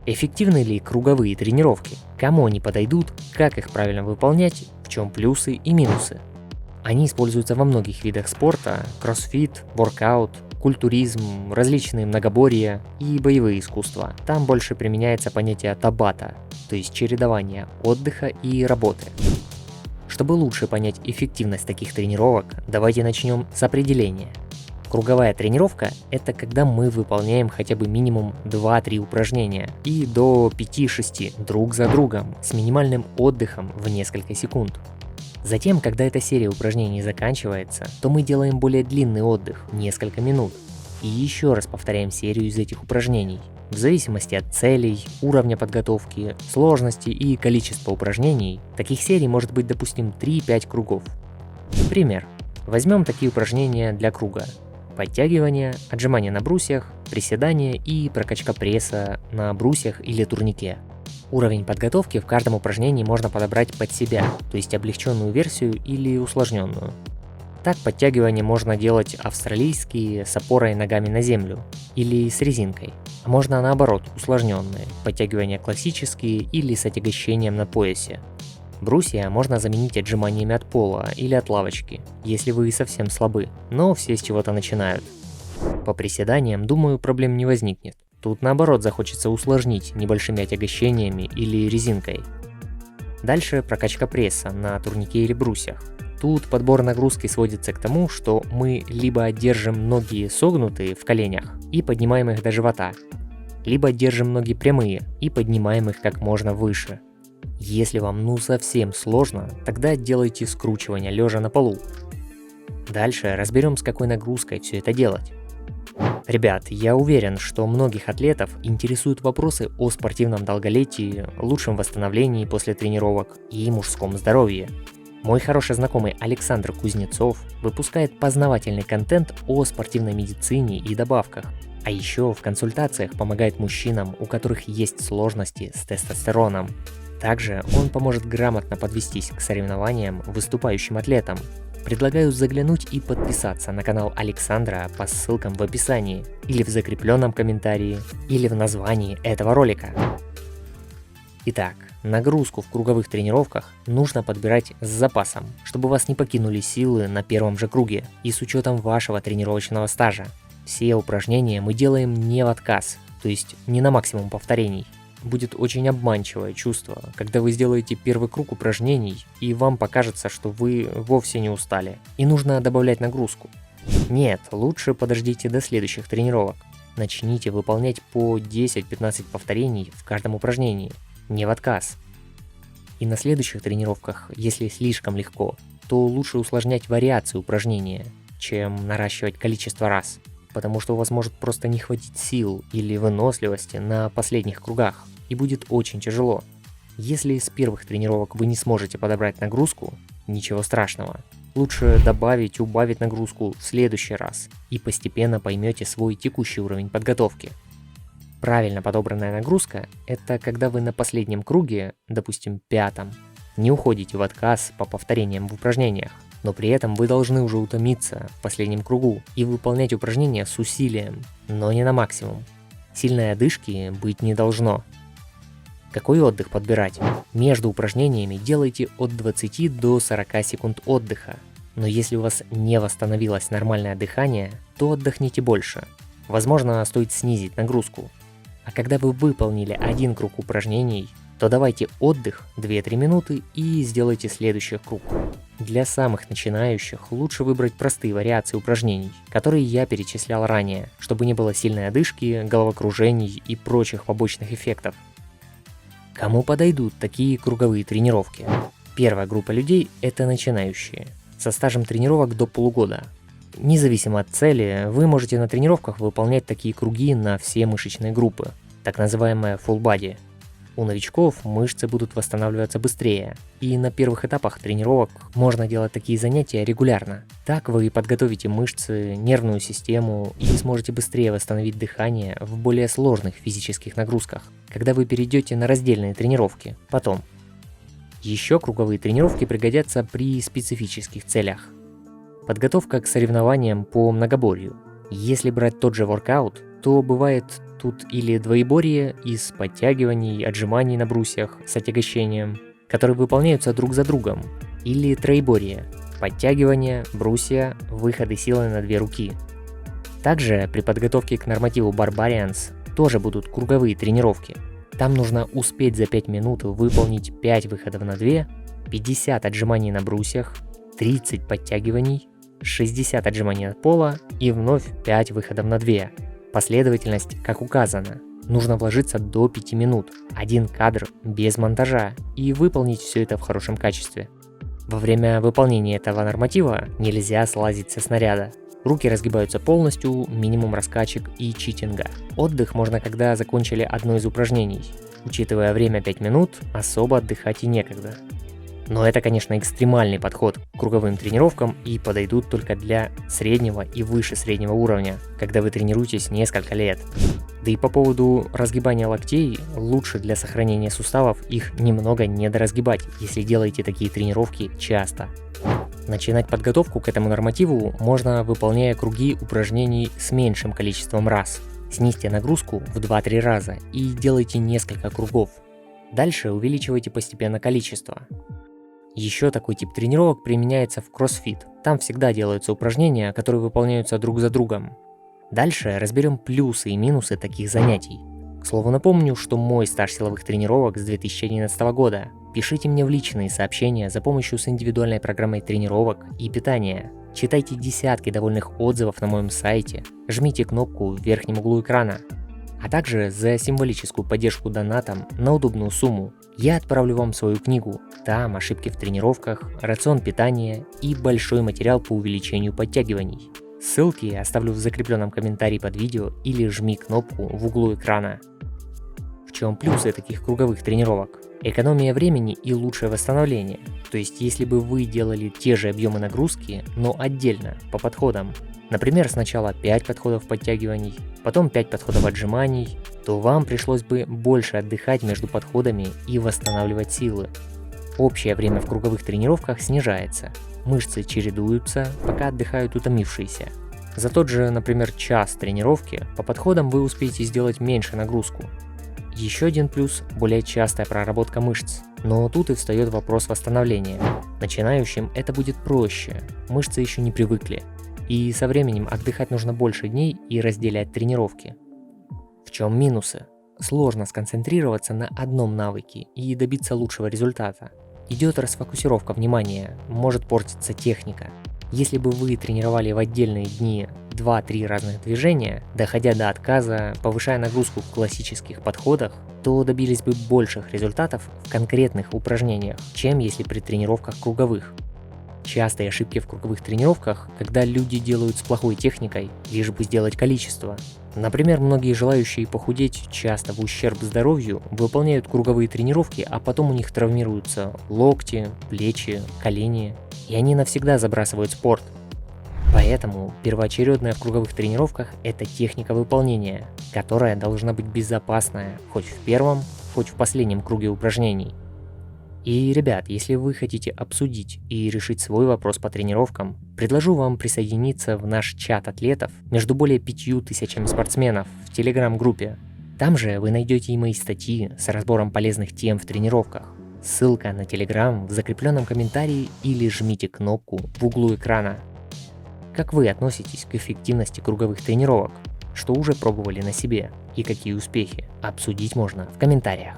Эффективны ли круговые тренировки? Кому они подойдут? Как их правильно выполнять? В чем плюсы и минусы? Они используются во многих видах спорта: кроссфит, воркаут, культуризм, различные многоборья и боевые искусства. Там больше применяется понятие табата, то есть чередование отдыха и работы. Чтобы лучше понять эффективность таких тренировок, давайте начнем с определения. Круговая тренировка – это когда мы выполняем хотя бы минимум 2-3 упражнения и до 5-6 друг за другом с минимальным отдыхом в несколько секунд. Затем, когда эта серия упражнений заканчивается, то мы делаем более длинный отдых – несколько минут. И еще раз повторяем серию из этих упражнений. В зависимости от целей, уровня подготовки, сложности и количества упражнений, таких серий может быть, допустим, 3-5 кругов. Пример. Возьмем такие упражнения для круга: подтягивания, отжимания на брусьях, приседания и прокачка пресса на брусьях или турнике. Уровень подготовки в каждом упражнении можно подобрать под себя, то есть облегченную версию или усложненную. Так, подтягивания можно делать австралийские с опорой ногами на землю или с резинкой. А можно наоборот, усложненные, подтягивания классические или с отягощением на поясе. Брусья можно заменить отжиманиями от пола или от лавочки, если вы совсем слабы, но все с чего-то начинают. По приседаниям, думаю, проблем не возникнет. Тут наоборот захочется усложнить небольшими отягощениями или резинкой. Дальше прокачка пресса на турнике или брусьях. Тут подбор нагрузки сводится к тому, что мы либо держим ноги согнутые в коленях и поднимаем их до живота, либо держим ноги прямые и поднимаем их как можно выше. Если вам совсем сложно, тогда делайте скручивание лежа на полу. Дальше разберем, с какой нагрузкой все это делать. Ребят, я уверен, что многих атлетов интересуют вопросы о спортивном долголетии, лучшем восстановлении после тренировок и мужском здоровье. Мой хороший знакомый Александр Кузнецов выпускает познавательный контент о спортивной медицине и добавках, а еще в консультациях помогает мужчинам, у которых есть сложности с тестостероном. Также он поможет грамотно подвестись к соревнованиям выступающим атлетам. Предлагаю заглянуть и подписаться на канал Александра по ссылкам в описании, или в закрепленном комментарии, или в названии этого ролика. Итак, нагрузку в круговых тренировках нужно подбирать с запасом, чтобы вас не покинули силы на первом же круге и с учетом вашего тренировочного стажа. Все упражнения мы делаем не в отказ, то есть не на максимум повторений. Будет очень обманчивое чувство, когда вы сделаете первый круг упражнений и вам покажется, что вы вовсе не устали и нужно добавлять нагрузку. Нет, лучше подождите до следующих тренировок. Начните выполнять по 10-15 повторений в каждом упражнении, не в отказ. И на следующих тренировках, если слишком легко, то лучше усложнять вариации упражнения, чем наращивать количество раз, потому что у вас может просто не хватить сил или выносливости на последних кругах, и будет очень тяжело. Если с первых тренировок вы не сможете подобрать нагрузку, ничего страшного. Лучше добавить, убавить нагрузку в следующий раз, и постепенно поймете свой текущий уровень подготовки. Правильно подобранная нагрузка – это когда вы на последнем круге, допустим, 5-м, не уходите в отказ по повторениям в упражнениях, но при этом вы должны уже утомиться в последнем кругу и выполнять упражнения с усилием, но не на максимум. Сильной одышки быть не должно. Какой отдых подбирать? Между упражнениями делайте от 20 до 40 секунд отдыха, но если у вас не восстановилось нормальное дыхание, то отдохните больше. Возможно, стоит снизить нагрузку. А когда вы выполнили один круг упражнений, то давайте отдых 2-3 минуты и сделайте следующий круг. Для самых начинающих лучше выбрать простые вариации упражнений, которые я перечислял ранее, чтобы не было сильной одышки, головокружений и прочих побочных эффектов. Кому подойдут такие круговые тренировки? Первая группа людей – это начинающие, со стажем тренировок до полугода. Независимо от цели, вы можете на тренировках выполнять такие круги на все мышечные группы, так называемая full body. У новичков мышцы будут восстанавливаться быстрее, и на первых этапах тренировок можно делать такие занятия регулярно. Так вы подготовите мышцы, нервную систему и сможете быстрее восстановить дыхание в более сложных физических нагрузках, когда вы перейдете на раздельные тренировки потом. Еще круговые тренировки пригодятся при специфических целях. Подготовка к соревнованиям по многоборью. Если брать тот же воркаут, то бывает тут или двоеборье из подтягиваний, отжиманий на брусьях с отягощением, которые выполняются друг за другом, или троеборье – подтягивания, брусья, выходы силой на 2 руки. Также при подготовке к нормативу Barbarians тоже будут круговые тренировки. Там нужно успеть за 5 минут выполнить 5 выходов на 2, 50 отжиманий на брусьях, 30 подтягиваний, 60 отжиманий от пола и вновь 5 выходов на 2. Последовательность как указано. Нужно вложиться до 5 минут, 1 кадр без монтажа и выполнить все это в хорошем качестве. Во время выполнения этого норматива нельзя слазить со снаряда. Руки разгибаются полностью, минимум раскачек и читинга. Отдых можно, когда закончили одно из упражнений. Учитывая время 5 минут, особо отдыхать и некогда. Но это, конечно, экстремальный подход к круговым тренировкам и подойдут только для среднего и выше среднего уровня, когда вы тренируетесь несколько лет. Да и по поводу разгибания локтей, лучше для сохранения суставов их немного недоразгибать, если делаете такие тренировки часто. Начинать подготовку к этому нормативу можно, выполняя круги упражнений с меньшим количеством раз. Снизьте нагрузку в 2-3 раза и делайте несколько кругов. Дальше увеличивайте постепенно количество. Еще такой тип тренировок применяется в CrossFit. Там всегда делаются упражнения, которые выполняются друг за другом. Дальше разберем плюсы и минусы таких занятий. К слову, напомню, что мой стаж силовых тренировок с 2011 года. Пишите мне в личные сообщения за помощью с индивидуальной программой тренировок и питания. Читайте десятки довольных отзывов на моем сайте. Жмите кнопку в верхнем углу экрана. А также за символическую поддержку донатом на удобную сумму я отправлю вам свою книгу. Там ошибки в тренировках, рацион питания и большой материал по увеличению подтягиваний. Ссылки оставлю в закрепленном комментарии под видео или жми кнопку в углу экрана. В чем плюсы таких круговых тренировок? Экономия времени и лучшее восстановление. То есть, если бы вы делали те же объемы нагрузки, но отдельно, по подходам, например, сначала 5 подходов подтягиваний, потом 5 подходов отжиманий, то вам пришлось бы больше отдыхать между подходами и восстанавливать силы. Общее время в круговых тренировках снижается. Мышцы чередуются, пока отдыхают утомившиеся. За тот же, например, час тренировки по подходам вы успеете сделать меньше нагрузку. Еще один плюс – более частая проработка мышц. Но тут и встает вопрос восстановления. Начинающим это будет проще, мышцы еще не привыкли. И со временем отдыхать нужно больше дней и разделять тренировки. В чем минусы? Сложно сконцентрироваться на одном навыке и добиться лучшего результата. Идет расфокусировка внимания, может портиться техника. Если бы вы тренировали в отдельные дни 2-3 разных движения, доходя до отказа, повышая нагрузку в классических подходах, то добились бы больших результатов в конкретных упражнениях, чем если при тренировках круговых. Частые ошибки в круговых тренировках, когда люди делают с плохой техникой, лишь бы сделать количество. Например, многие желающие похудеть часто в ущерб здоровью выполняют круговые тренировки, а потом у них травмируются локти, плечи, колени, и они навсегда забрасывают спорт. Поэтому первоочередная в круговых тренировках – это техника выполнения, которая должна быть безопасная хоть в первом, хоть в последнем круге упражнений. И, ребят, если вы хотите обсудить и решить свой вопрос по тренировкам, предложу вам присоединиться в наш чат атлетов между более 5000 спортсменов в телеграм-группе. Там же вы найдете и мои статьи с разбором полезных тем в тренировках. Ссылка на телеграм в закрепленном комментарии или жмите кнопку в углу экрана. Как вы относитесь к эффективности круговых тренировок? Что уже пробовали на себе? И какие успехи? Обсудить можно в комментариях.